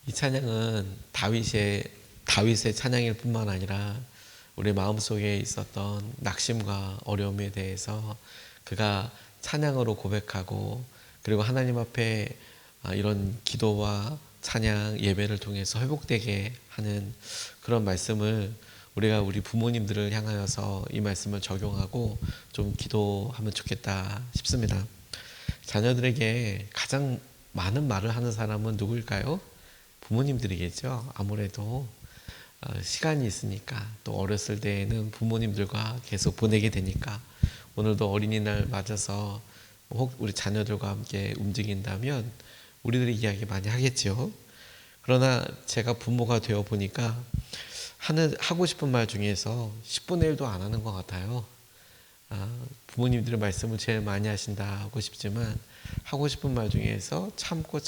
이 찬양은 다윗의 찬양일 뿐만 아니라 우리 마음속에 있었던 낙심과 어려움에 대해서 그가 찬양으로 고백하고, 그리고 하나님 앞에 이런 기도와 찬양 예배를 통해서 회복되게 하는 그런 말씀을 우리가 우리 부모님들을 향하여서 이 말씀을 적용하고 좀 기도하면 좋겠다 싶습니다. 자녀들에게 가장 많은 말을 하는 사람은 누구일까요? 부모님들이겠죠. 아무래도 시간이 있으니까, 또 어렸을 때에는 부모님들과 계속 보내게 되니까. 오늘도 어린이날 맞아서 혹 우리 자녀들과 함께 움직인다면 우리들이 이야기 많이 하겠죠. 그러나 제가 부모가 되어 보니까 하고 싶은 말 중에서 10분의 1도 안 하는 것 같아요. 부모님들의 말씀을 제일 많이 하신다고 싶지만 하고 싶은 말 중에서 참고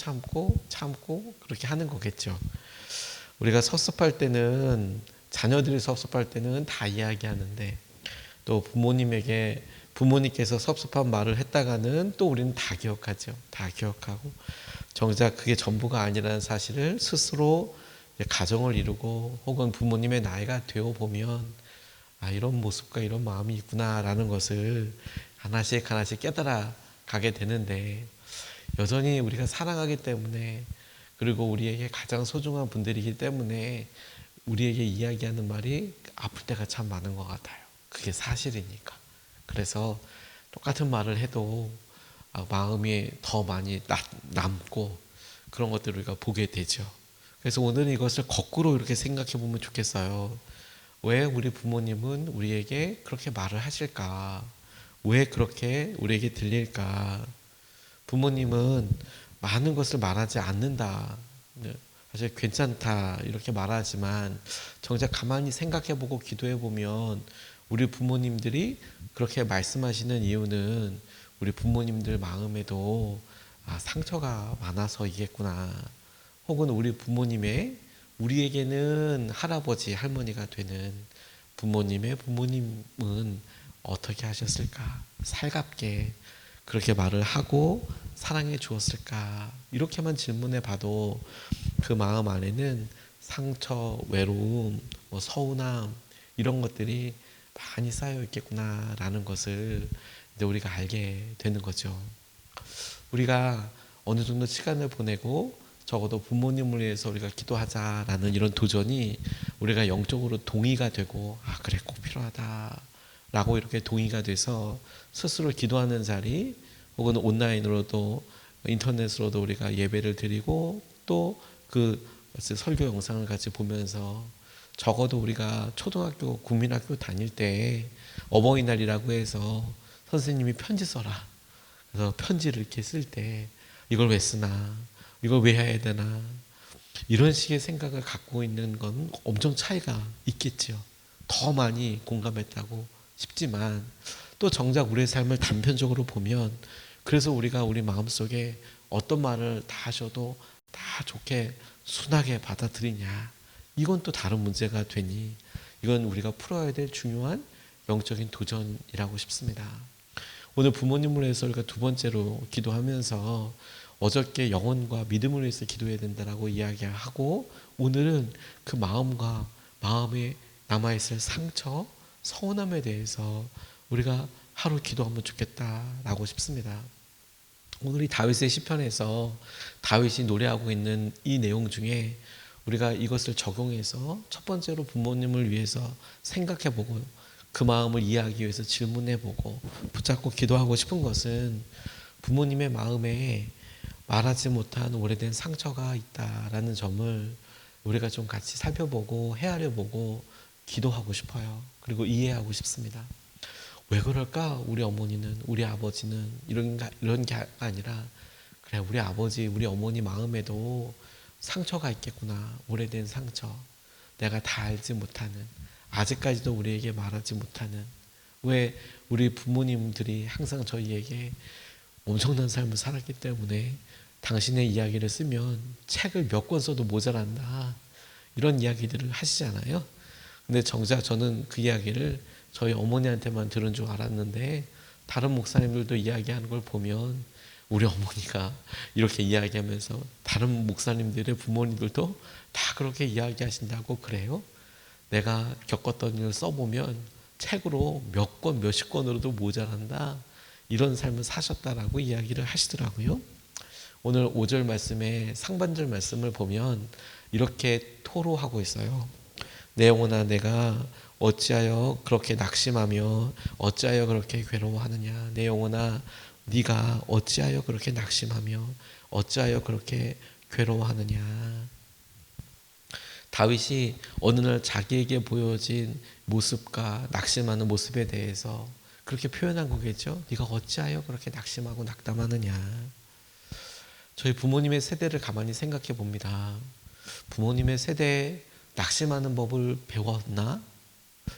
그렇게 하는 거겠죠. 우리가 섭섭할 때는, 자녀들이 섭섭할 때는 다 이야기하는데, 또 부모님께서 섭섭한 말을 했다가는 또 우리는 다 기억하죠. 다 기억하고 정작 그게 전부가 아니라는 사실을 스스로 가정을 이루고 혹은 부모님의 나이가 되어 보면 이런 모습과 이런 마음이 있구나라는 것을 하나씩 하나씩 깨달아 가게 되는데, 여전히 우리가 사랑하기 때문에, 그리고 우리에게 가장 소중한 분들이기 때문에 우리에게 이야기하는 말이 아플 때가 참 많은 것 같아요. 그게 사실이니까. 그래서 똑같은 말을 해도 마음이 더 많이 남고 그런 것들을 우리가 보게 되죠. 그래서 오늘 이것을 거꾸로 이렇게 생각해 보면 좋겠어요. 왜 우리 부모님은 우리에게 그렇게 말을 하실까? 왜 그렇게 우리에게 들릴까? 부모님은 많은 것을 말하지 않는다. 사실 괜찮다 이렇게 말하지만 정작 가만히 생각해보고 기도해보면 우리 부모님들이 그렇게 말씀하시는 이유는 우리 부모님들 마음에도 상처가 많아서이겠구나. 혹은 우리에게는 할아버지, 할머니가 되는 부모님의 부모님은 어떻게 하셨을까? 살갑게 그렇게 말을 하고 사랑해 주었을까? 이렇게만 질문해 봐도 그 마음 안에는 상처, 외로움, 서운함 이런 것들이 많이 쌓여 있겠구나라는 것을 이제 우리가 알게 되는 거죠. 우리가 어느 정도 시간을 보내고 적어도 부모님을 위해서 우리가 기도하자라는 이런 도전이 우리가 영적으로 동의가 되고 그래 꼭 필요하다라고 이렇게 동의가 돼서 스스로 기도하는 자리, 혹은 온라인으로도 인터넷으로도 우리가 예배를 드리고 또 그 설교 영상을 같이 보면서, 적어도 우리가 초등학교, 국민학교 다닐 때 어버이날이라고 해서 선생님이 편지 써라. 그래서 편지를 이렇게 쓸 때 이걸 왜 쓰나? 이걸 왜 해야 되나? 이런 식의 생각을 갖고 있는 건 엄청 차이가 있겠죠. 더 많이 공감했다고 싶지만 또 정작 우리의 삶을 단편적으로 보면, 그래서 우리가 우리 마음속에 어떤 말을 다 하셔도 다 좋게 순하게 받아들이냐, 이건 또 다른 문제가 되니 이건 우리가 풀어야 될 중요한 영적인 도전이라고 싶습니다. 오늘 부모님을 위해서 우리가 두 번째로 기도하면서 어저께 영혼과 믿음을 위해서 기도해야 된다라고 이야기하고, 오늘은 그 마음에 남아있을 상처, 서운함에 대해서 우리가 하루 기도하면 좋겠다라고 싶습니다. 오늘 이 다윗의 시편에서 다윗이 노래하고 있는 이 내용 중에 우리가 이것을 적용해서 첫 번째로 부모님을 위해서 생각해보고 그 마음을 이해하기 위해서 질문해보고 붙잡고 기도하고 싶은 것은, 부모님의 마음에 말하지 못한 오래된 상처가 있다라는 점을 우리가 좀 같이 살펴보고 헤아려보고 기도하고 싶어요. 그리고 이해하고 싶습니다. 왜 그럴까? 우리 어머니는, 우리 아버지는 이런 게 아니라, 그래 우리 아버지, 우리 어머니 마음에도 상처가 있겠구나. 오래된 상처. 내가 다 알지 못하는, 아직까지도 우리에게 말하지 못하는. 왜 우리 부모님들이 항상 저희에게 엄청난 삶을 살았기 때문에 당신의 이야기를 쓰면 책을 몇 권 써도 모자란다, 이런 이야기들을 하시잖아요. 근데 정작 저는 그 이야기를 저희 어머니한테만 들은 줄 알았는데, 다른 목사님들도 이야기하는 걸 보면 우리 어머니가 이렇게 이야기하면서 다른 목사님들의 부모님들도 다 그렇게 이야기하신다고 그래요? 내가 겪었던 일을 써보면 책으로 몇 권, 몇십 권으로도 모자란다. 이런 삶을 사셨다라고 이야기를 하시더라고요. 오늘 5절 말씀에 상반절 말씀을 보면 이렇게 토로하고 있어요. 내 영혼아 내가 어찌하여 그렇게 낙심하며 어찌하여 그렇게 괴로워하느냐. 내 영혼아 네가 어찌하여 그렇게 낙심하며 어찌하여 그렇게 괴로워하느냐. 다윗이 어느 날 자기에게 보여진 모습과 낙심하는 모습에 대해서 그렇게 표현한 거겠죠. 네가 어찌하여 그렇게 낙심하고 낙담하느냐. 저희 부모님의 세대를 가만히 생각해 봅니다. 부모님의 세대에 낙심하는 법을 배웠나?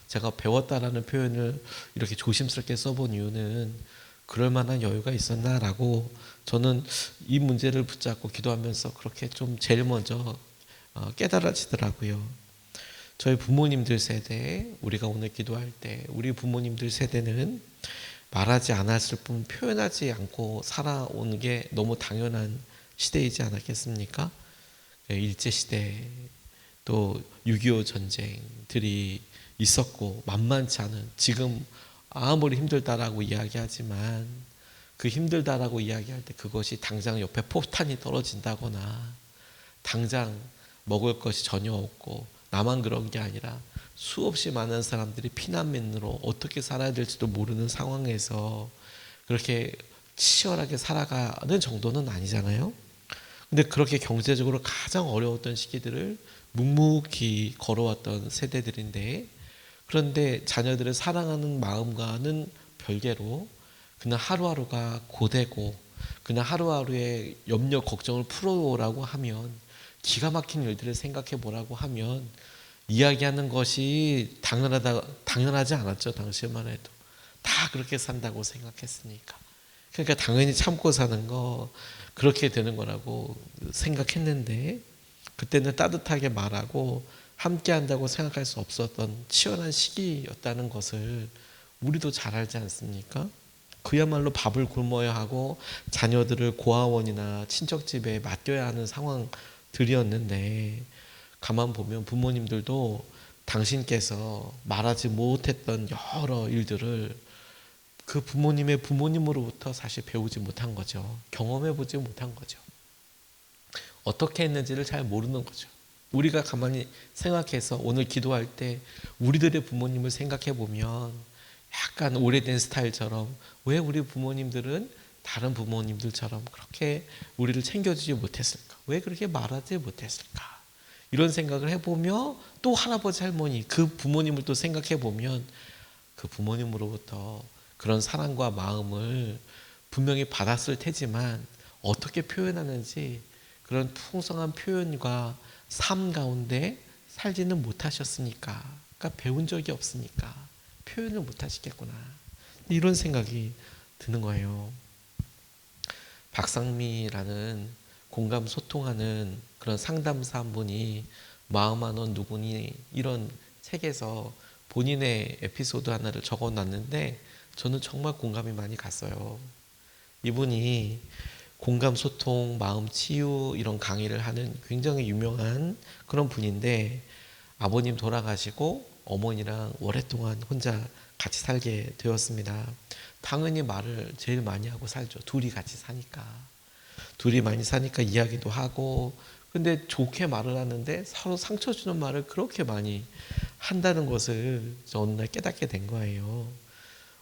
제가 배웠다라는 표현을 이렇게 조심스럽게 써본 이유는 그럴 만한 여유가 있었나라고 저는 이 문제를 붙잡고 기도하면서 그렇게 좀 제일 먼저 깨달아지더라고요. 저희 부모님들 세대, 우리가 오늘 기도할 때 우리 부모님들 세대는 말하지 않았을 뿐 표현하지 않고 살아오는 게 너무 당연한 시대이지 않았겠습니까? 일제시대 또 6.25 전쟁들이 있었고 만만치 않은, 지금 아무리 힘들다라고 이야기하지만 그 힘들다라고 이야기할 때 그것이 당장 옆에 폭탄이 떨어진다거나 당장 먹을 것이 전혀 없고 나만 그런 게 아니라 수없이 많은 사람들이 피난민으로 어떻게 살아야 될지도 모르는 상황에서 그렇게 치열하게 살아가는 정도는 아니잖아요. 근데 그렇게 경제적으로 가장 어려웠던 시기들을 묵묵히 걸어왔던 세대들인데, 그런데 자녀들을 사랑하는 마음과는 별개로 그냥 하루하루가 고되고 그냥 하루하루의 염려 걱정을 풀어오라고 하면, 기가 막힌 일들을 생각해 보라고 하면 이야기하는 것이 당연하지 않았죠. 당시만 해도 다 그렇게 산다고 생각했으니까. 그러니까 당연히 참고 사는 거 그렇게 되는 거라고 생각했는데, 그때는 따뜻하게 말하고 함께 한다고 생각할 수 없었던 치열한 시기였다는 것을 우리도 잘 알지 않습니까? 그야말로 밥을 굶어야 하고 자녀들을 고아원이나 친척집에 맡겨야 하는 상황들이었는데, 가만 보면 부모님들도 당신께서 말하지 못했던 여러 일들을 그 부모님의 부모님으로부터 사실 배우지 못한 거죠. 경험해 보지 못한 거죠. 어떻게 했는지를 잘 모르는 거죠. 우리가 가만히 생각해서 오늘 기도할 때 우리들의 부모님을 생각해 보면 약간 오래된 스타일처럼, 왜 우리 부모님들은 다른 부모님들처럼 그렇게 우리를 챙겨주지 못했을까? 왜 그렇게 말하지 못했을까? 이런 생각을 해보며 또 할아버지 할머니 그 부모님을 또 생각해 보면 그 부모님으로부터 그런 사랑과 마음을 분명히 받았을 테지만 어떻게 표현하는지 그런 풍성한 표현과 삶 가운데 살지는 못하셨으니까, 그러니까 배운 적이 없으니까 표현을 못하시겠구나, 이런 생각이 드는 거예요. 박상미라는 공감 소통하는 그런 상담사 한 분이 마음 넌 누구니 이런 책에서 본인의 에피소드 하나를 적어놨는데 저는 정말 공감이 많이 갔어요. 이분이 공감 소통, 마음 치유 이런 강의를 하는 굉장히 유명한 그런 분인데, 아버님 돌아가시고 어머니랑 오랫동안 혼자 같이 살게 되었습니다. 당연히 말을 제일 많이 하고 살죠. 둘이 같이 사니까. 둘이 많이 사니까 이야기도 하고, 근데 좋게 말을 하는데 서로 상처 주는 말을 그렇게 많이 한다는 것을 저 어느 날 깨닫게 된 거예요.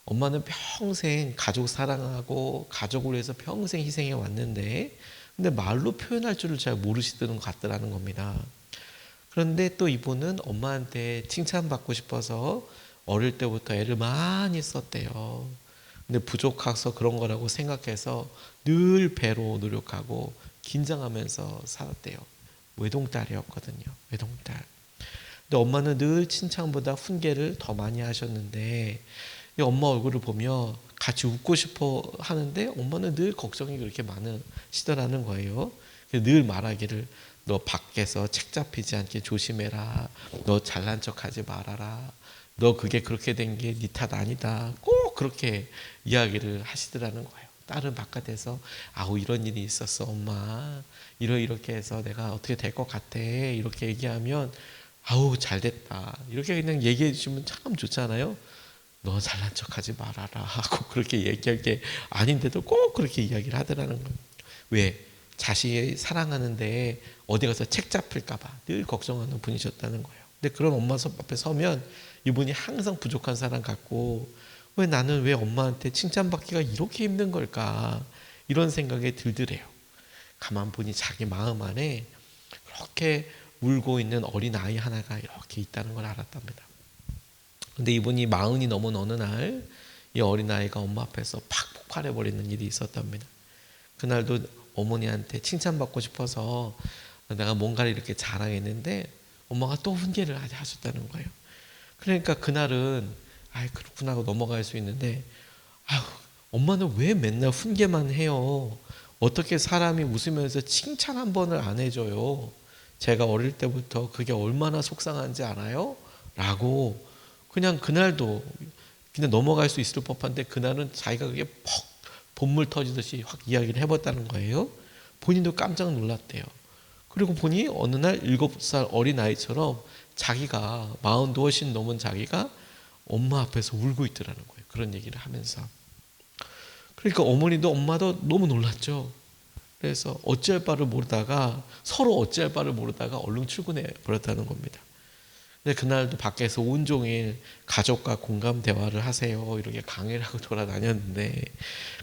엄마는 평생 가족 사랑하고 가족을 위해서 평생 희생해 왔는데, 근데 말로 표현할 줄을 잘 모르시는 것 같더라는 겁니다. 그런데 또 이분은 엄마한테 칭찬받고 싶어서 어릴 때부터 애를 많이 썼대요. 근데 부족해서 그런 거라고 생각해서 늘 배로 노력하고 긴장하면서 살았대요. 외동딸이었거든요. 외동딸. 근데 엄마는 늘 칭찬보다 훈계를 더 많이 하셨는데, 이 엄마 얼굴을 보며 같이 웃고 싶어 하는데 엄마는 늘 걱정이 그렇게 많으시더라는 거예요. 늘 말하기를 너 밖에서 책 잡히지 않게 조심해라. 너 잘난 척하지 말아라. 너 그게 그렇게 된 게 네 탓 아니다. 꼭 그렇게 이야기를 하시더라는 거예요. 딸은 바깥에서 아우 이런 일이 있었어 엄마 이렇게 해서 내가 어떻게 될 것 같아 이렇게 얘기하면 아우 잘 됐다 이렇게 그냥 얘기해 주시면 참 좋잖아요. 너 잘난 척하지 말아라 하고 그렇게 얘기할 게 아닌데도 꼭 그렇게 이야기를 하더라는 거예요. 왜? 자식이 사랑하는데 어디 가서 책 잡힐까봐 늘 걱정하는 분이셨다는 거예요. 근데 그런 엄마 앞에 서면 이분이 항상 부족한 사람 같고 왜 나는 왜 엄마한테 칭찬받기가 이렇게 힘든 걸까 이런 생각이 들더래요. 가만 보니 자기 마음 안에 그렇게 울고 있는 어린 아이 하나가 이렇게 있다는 걸 알았답니다. 근데 이분이 40이 넘은 어느 날 이 어린아이가 엄마 앞에서 팍 폭발해버리는 일이 있었답니다. 그날도 어머니한테 칭찬받고 싶어서 내가 뭔가를 이렇게 자랑했는데 엄마가 또 훈계를 하셨다는 거예요. 그러니까 그날은 아이 그렇구나 하고 넘어갈 수 있는데 아유 엄마는 왜 맨날 훈계만 해요. 어떻게 사람이 웃으면서 칭찬 한 번을 안 해줘요. 제가 어릴 때부터 그게 얼마나 속상한지 알아요? 라고 그냥 그날도 그냥 넘어갈 수 있을 법한데 그날은 자기가 그게 퍽 본물 터지듯이 확 이야기를 해봤다는 거예요. 본인도 깜짝 놀랐대요. 그리고 보니 어느 날 7살 어린아이처럼 자기가 40도 훨씬 넘은 자기가 엄마 앞에서 울고 있더라는 거예요. 그런 얘기를 하면서. 그러니까 어머니도 엄마도 너무 놀랐죠. 그래서 어찌할 바를 모르다가 서로 어찌할 바를 모르다가 얼른 출근해 버렸다는 겁니다. 근데 그날도 밖에서 온종일 가족과 공감 대화를 하세요 이렇게 강의를 하고 돌아다녔는데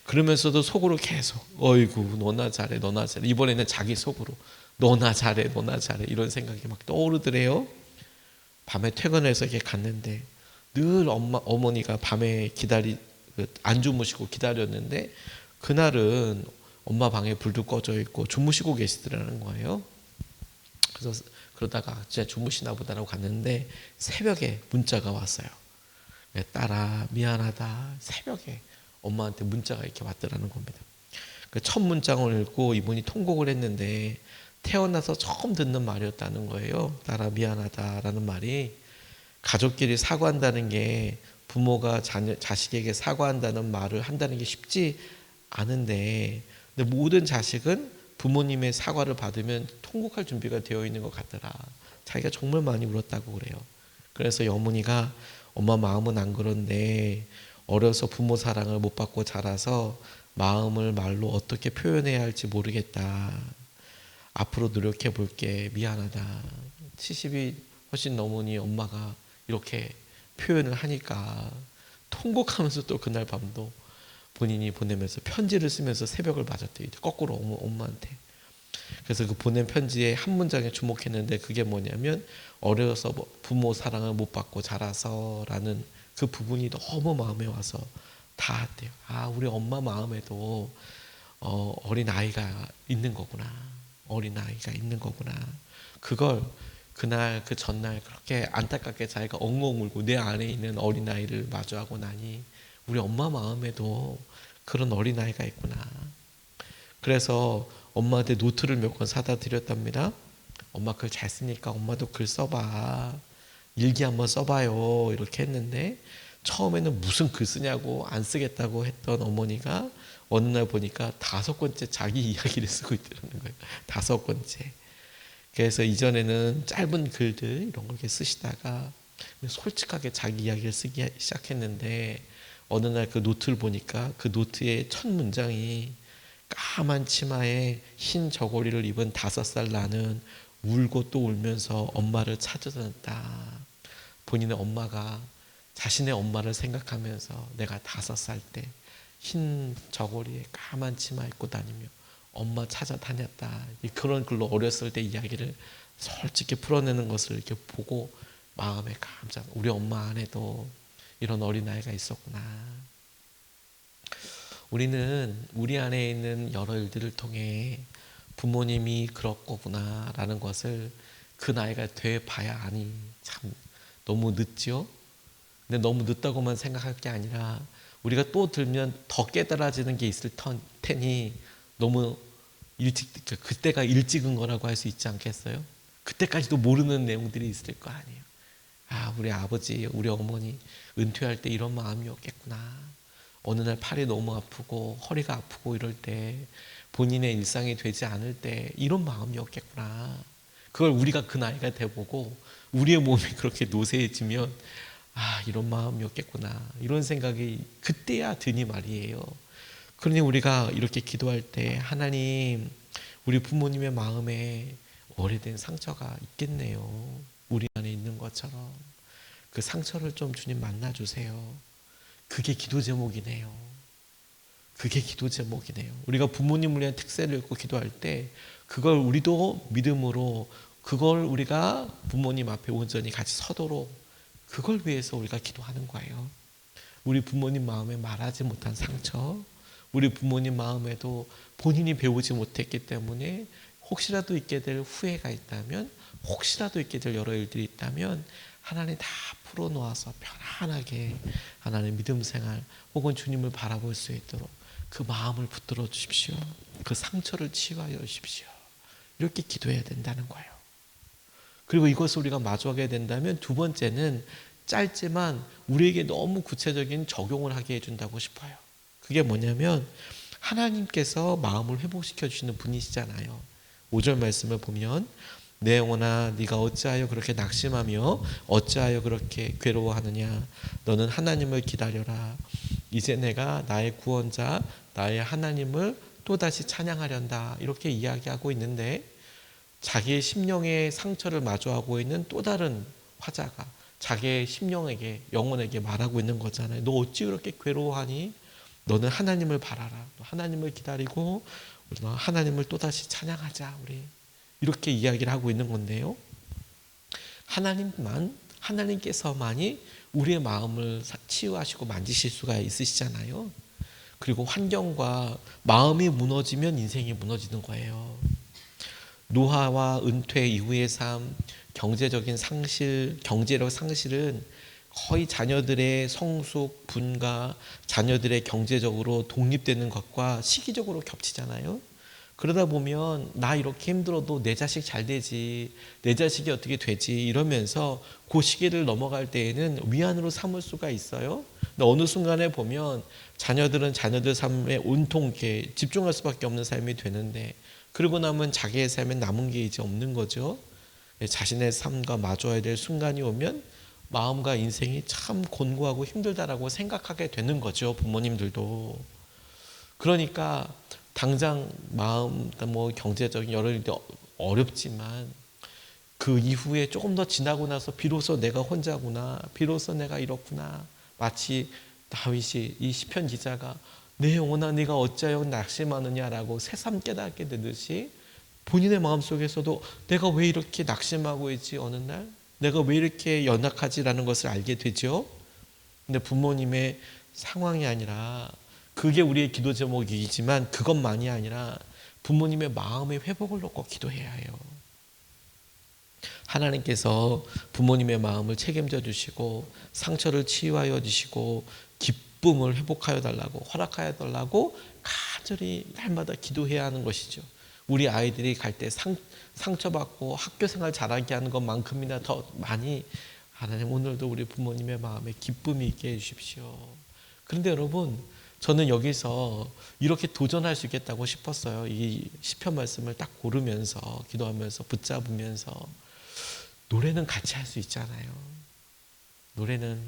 그러면서도 속으로 계속 어이구 너나 잘해 너나 잘해 이번에는 자기 속으로 너나 잘해 너나 잘해 이런 생각이 막 떠오르더래요. 밤에 퇴근해서 이렇게 갔는데 늘 어머니가 밤에 안 주무시고 기다렸는데 그날은 엄마 방에 불도 꺼져 있고 주무시고 계시더라는 거예요. 그래서 그러다가 진짜 주무시나 보다라고 갔는데 새벽에 문자가 왔어요. 딸아 미안하다 새벽에 엄마한테 문자가 이렇게 왔더라는 겁니다. 그 첫 문장을 읽고 이분이 통곡을 했는데 태어나서 처음 듣는 말이었다는 거예요. 딸아 미안하다라는 말이 가족끼리 사과한다는 게 부모가 자식에게 사과한다는 말을 한다는 게 쉽지 않은데 근데 모든 자식은 부모님의 사과를 받으면 통곡할 준비가 되어 있는 것 같더라. 자기가 정말 많이 울었다고 그래요. 그래서 어머니가 엄마 마음은 안 그런데 어려서 부모 사랑을 못 받고 자라서 마음을 말로 어떻게 표현해야 할지 모르겠다. 앞으로 노력해 볼게. 미안하다. 70이 훨씬 넘으니 엄마가 이렇게 표현을 하니까 통곡하면서 또 그날 밤도 본인이 보내면서 편지를 쓰면서 새벽을 맞았대요. 거꾸로 엄마한테. 그래서 그 보낸 편지의 한 문장에 주목했는데 그게 뭐냐면 어려서 부모 사랑을 못 받고 자라서라는 그 부분이 너무 마음에 와서 닿았대요. 아 우리 엄마 마음에도 어린 아이가 있는 거구나. 어린 아이가 있는 거구나. 그걸 그날 그 전날 그렇게 안타깝게 자기가 엉엉 울고 내 안에 있는 어린 아이를 마주하고 나니 우리 엄마 마음에도 그런 어린 아이가 있구나. 그래서 엄마한테 노트를 몇 권 사다 드렸답니다. 엄마 글 잘 쓰니까 엄마도 글 써봐. 일기 한번 써봐요. 이렇게 했는데 처음에는 무슨 글 쓰냐고 안 쓰겠다고 했던 어머니가 어느 날 보니까 5권째 자기 이야기를 쓰고 있더라는 거예요. 5권째. 그래서 이전에는 짧은 글들 이런 걸 이렇게 쓰시다가 솔직하게 자기 이야기를 쓰기 시작했는데 어느 날 그 노트를 보니까 그 노트의 첫 문장이 까만 치마에 흰 저고리를 입은 5살 나는 울고 또 울면서 엄마를 찾아다녔다. 본인의 엄마가 자신의 엄마를 생각하면서 내가 5살 때 흰 저고리에 까만 치마 입고 다니며 엄마 찾아다녔다. 그런 글로 어렸을 때 이야기를 솔직히 풀어내는 것을 이렇게 보고 마음에 깜짝 우리 엄마 안에도 이런 어린아이가 있었구나. 우리는 우리 안에 있는 여러 일들을 통해 부모님이 그럴 거구나라는 것을 그 나이가 돼 봐야 아니 참 너무 늦죠. 근데 너무 늦다고만 생각할 게 아니라 우리가 또 들면 더 깨달아지는 게 있을 테니 너무 일찍 그때가 일찍은 거라고 할 수 있지 않겠어요? 그때까지도 모르는 내용들이 있을 거 아니에요. 아 우리 아버지 우리 어머니 은퇴할 때 이런 마음이었겠구나. 어느 날 팔이 너무 아프고 허리가 아프고 이럴 때 본인의 일상이 되지 않을 때 이런 마음이었겠구나. 그걸 우리가 그 나이가 돼보고 우리의 몸이 그렇게 노쇠해지면 이런 마음이었겠구나. 이런 생각이 그때야 드니 말이에요. 그러니 우리가 이렇게 기도할 때 하나님, 우리 부모님의 마음에 오래된 상처가 있겠네요. 우리 안에 있는 것처럼 그 상처를 좀 주님 만나주세요. 그게 기도 제목이네요. 그게 기도 제목이네요. 우리가 부모님을 위한 특세를 읽고 기도할 때 그걸 우리도 믿음으로 그걸 우리가 부모님 앞에 온전히 같이 서도록 그걸 위해서 우리가 기도하는 거예요. 우리 부모님 마음에 말하지 못한 상처, 우리 부모님 마음에도 본인이 배우지 못했기 때문에 혹시라도 있게 될 후회가 있다면, 혹시라도 있게 될 여러 일들이 있다면 하나님 다 풀어놓아서 편안하게 하나님 믿음 생활 혹은 주님을 바라볼 수 있도록 그 마음을 붙들어 주십시오. 그 상처를 치유하여 주십시오. 이렇게 기도해야 된다는 거예요. 그리고 이것을 우리가 마주하게 된다면 두 번째는 짧지만 우리에게 너무 구체적인 적용을 하게 해준다고 싶어요. 그게 뭐냐면 하나님께서 마음을 회복시켜 주시는 분이시잖아요. 5절 말씀을 보면 내 영혼아 네가 어찌하여 그렇게 낙심하며 어찌하여 그렇게 괴로워하느냐. 너는 하나님을 기다려라. 이제 내가 나의 구원자 나의 하나님을 또다시 찬양하련다. 이렇게 이야기하고 있는데 자기의 심령의 상처를 마주하고 있는 또 다른 화자가 자기의 심령에게 영혼에게 말하고 있는 거잖아요. 너 어찌 그렇게 괴로워하니? 너는 하나님을 바라라. 하나님을 기다리고 하나님을 또다시 찬양하자. 우리 이렇게 이야기를 하고 있는 건데요. 하나님께서만이 우리의 마음을 치유하시고 만지실 수가 있으시잖아요. 그리고 환경과 마음이 무너지면 인생이 무너지는 거예요. 노화와 은퇴 이후의 삶, 경제적 상실은 거의 자녀들의 성숙, 분가, 자녀들의 경제적으로 독립되는 것과 시기적으로 겹치잖아요. 그러다 보면 나 이렇게 힘들어도 내 자식 잘 되지, 내 자식이 어떻게 되지 이러면서 그 시기를 넘어갈 때에는 위안으로 삼을 수가 있어요. 근데 어느 순간에 보면 자녀들은 자녀들 삶에 온통 이렇게 집중할 수밖에 없는 삶이 되는데 그러고 나면 자기의 삶에 남은 게 이제 없는 거죠. 자신의 삶과 마주해야 될 순간이 오면 마음과 인생이 참 곤고하고 힘들다라고 생각하게 되는 거죠. 부모님들도. 그러니까 당장 마음, 경제적인 여러 일이 어렵지만 그 이후에 조금 더 지나고 나서 비로소 내가 혼자구나, 비로소 내가 이렇구나. 마치 다윗이 이 시편 기자가 내 영혼아 네가 어찌하여 낙심하느냐라고 새삼 깨닫게 되듯이 본인의 마음속에서도 내가 왜 이렇게 낙심하고 있지 어느 날? 내가 왜 이렇게 연약하지라는 것을 알게 되죠. 근데 부모님의 상황이 아니라 그게 우리의 기도 제목이지만 그것만이 아니라 부모님의 마음의 회복을 놓고 기도해야 해요. 하나님께서 부모님의 마음을 책임져 주시고 상처를 치유하여 주시고 기쁨을 회복하여 달라고 허락하여 달라고 간절히 날마다 기도해야 하는 것이죠. 우리 아이들이 갈 때 상처받고 학교 생활 잘하게 하는 것만큼이나 더 많이 하나님 오늘도 우리 부모님의 마음에 기쁨이 있게 해주십시오. 그런데 여러분 저는 여기서 이렇게 도전할 수 있겠다고 싶었어요. 이 시편 말씀을 딱 고르면서 기도하면서 붙잡으면서 노래는 같이 할 수 있잖아요. 노래는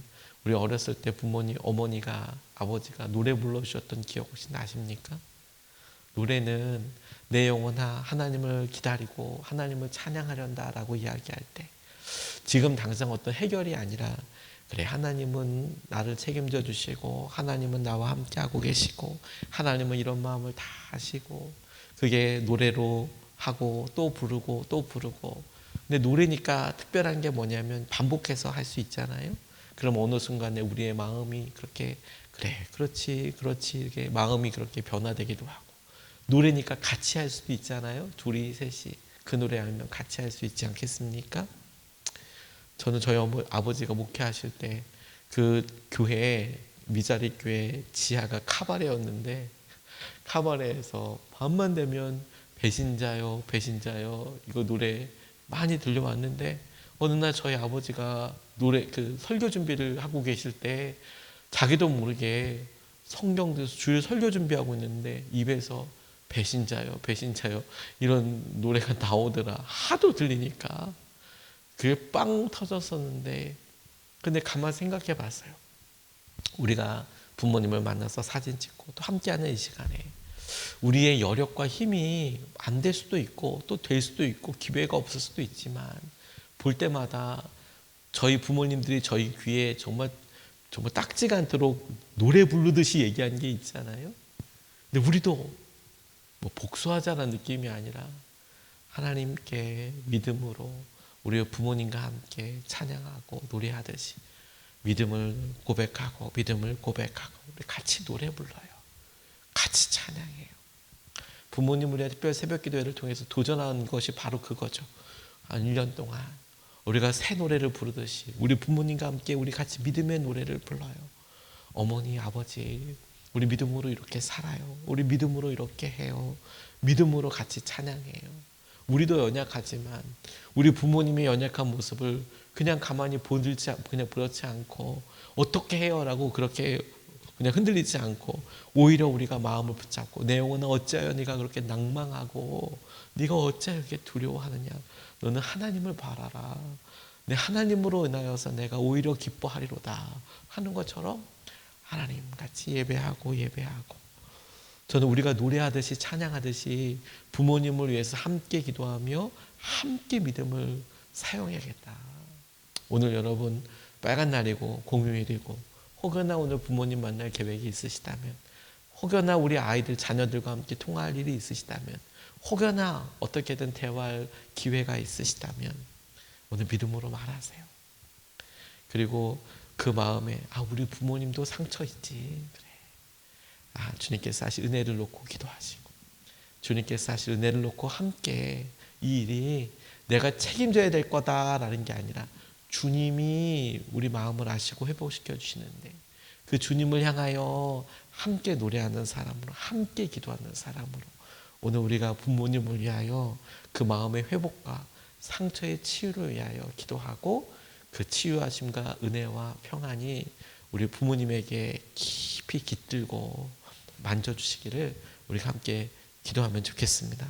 우리 어렸을 때 부모님, 어머니가 아버지가 노래 불러주셨던 기억 혹시 나십니까? 노래는 내 영혼아 하나님을 기다리고 하나님을 찬양하련다 라고 이야기할 때 지금 당장 어떤 해결이 아니라 그래 하나님은 나를 책임져 주시고 하나님은 나와 함께 하고 계시고 하나님은 이런 마음을 다 아시고 그게 노래로 하고 또 부르고 또 부르고 근데 노래니까 특별한 게 뭐냐면 반복해서 할 수 있잖아요. 그럼 어느 순간에 우리의 마음이 그렇게 그래 그렇지 이렇게 마음이 그렇게 변화되기도 하고 노래니까 같이 할 수도 있잖아요. 둘이 셋이 그 노래 알면 같이 할 수 있지 않겠습니까? 저는 저희 아버지가 목회하실 때 그 교회 미자리 교회 지하가 카바레였는데 카바레에서 밤만 되면 배신자요 이거 노래 많이 들려왔는데 어느 날 저희 아버지가 노래 그 설교 준비를 하고 계실 때 자기도 모르게 성경에서 주일 설교 준비하고 있는데 입에서 배신자요, 배신자요 이런 노래가 나오더라. 하도 들리니까 그게 빵 터졌었는데, 근데 가만 생각해 봤어요. 우리가 부모님을 만나서 사진 찍고 또 함께하는 이 시간에 우리의 여력과 힘이 안 될 수도 있고 또 될 수도 있고 기회가 없을 수도 있지만, 볼 때마다 저희 부모님들이 저희 귀에 정말 딱지가 않도록 노래 부르듯이 얘기한 게 있잖아요. 근데 우리도 뭐 복수하자는 느낌이 아니라 하나님께 믿음으로 우리 부모님과 함께 찬양하고 노래하듯이 믿음을 고백하고 우리 같이 노래 불러요. 같이 찬양해요. 부모님 우리가 특별 새벽 기도회를 통해서 도전한 것이 바로 그거죠. 한 1년 동안 우리가 새 노래를 부르듯이 우리 부모님과 함께 우리 같이 믿음의 노래를 불러요. 어머니, 아버지, 우리 믿음으로 이렇게 살아요. 우리 믿음으로 이렇게 해요. 믿음으로 같이 찬양해요. 우리도 연약하지만 우리 부모님의 연약한 모습을 그냥 가만히 그냥 그렇지 않고 어떻게 해요라고 그렇게 그냥 흔들리지 않고 오히려 우리가 마음을 붙잡고, 내 영혼아 어찌하여 네가 그렇게 낭망하고 네가 어찌하여 이렇게 두려워하느냐, 너는 하나님을 바라라, 내 하나님으로 인하여서 내가 오히려 기뻐하리로다 하는 것처럼 하나님 같이 예배하고 저는 우리가 노래하듯이 찬양하듯이 부모님을 위해서 함께 기도하며 함께 믿음을 사용해야겠다. 오늘 여러분 빨간 날이고 공휴일이고 혹여나 오늘 부모님 만날 계획이 있으시다면, 혹여나 우리 아이들 자녀들과 함께 통화할 일이 있으시다면, 혹여나 어떻게든 대화할 기회가 있으시다면 오늘 믿음으로 말하세요. 그리고 그 마음에 우리 부모님도 상처 있지, 그래, 주님께서 사실 은혜를 놓고 기도하시고 주님께서 사실 은혜를 놓고 함께 이 일이 내가 책임져야 될 거다라는 게 아니라 주님이 우리 마음을 아시고 회복시켜 주시는데, 그 주님을 향하여 함께 노래하는 사람으로, 함께 기도하는 사람으로 오늘 우리가 부모님을 위하여 그 마음의 회복과 상처의 치유를 위하여 기도하고, 그 치유하심과 은혜와 평안이 우리 부모님에게 깊이 깃들고 만져주시기를 우리가 함께 기도하면 좋겠습니다.